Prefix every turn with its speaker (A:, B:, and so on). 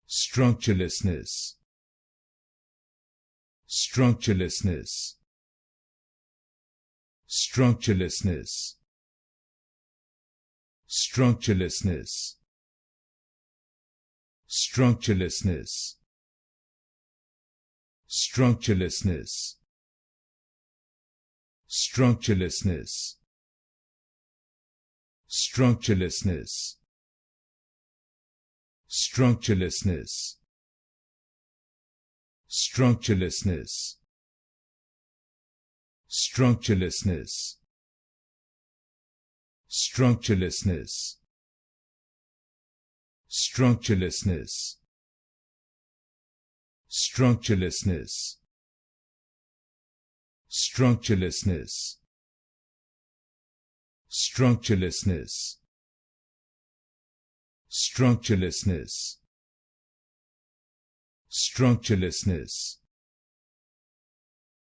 A: Structurelessness. Structurelessness. Structurelessness. Structurelessness. Structurelessness. Structurelessness. Structurelessness. Structurelessness. Structurelessness. Structurelessness. Structurelessness. Structurelessness. Structurelessness. Structurelessness. Structurelessness. Structurelessness. Structurelessness. Structurelessness.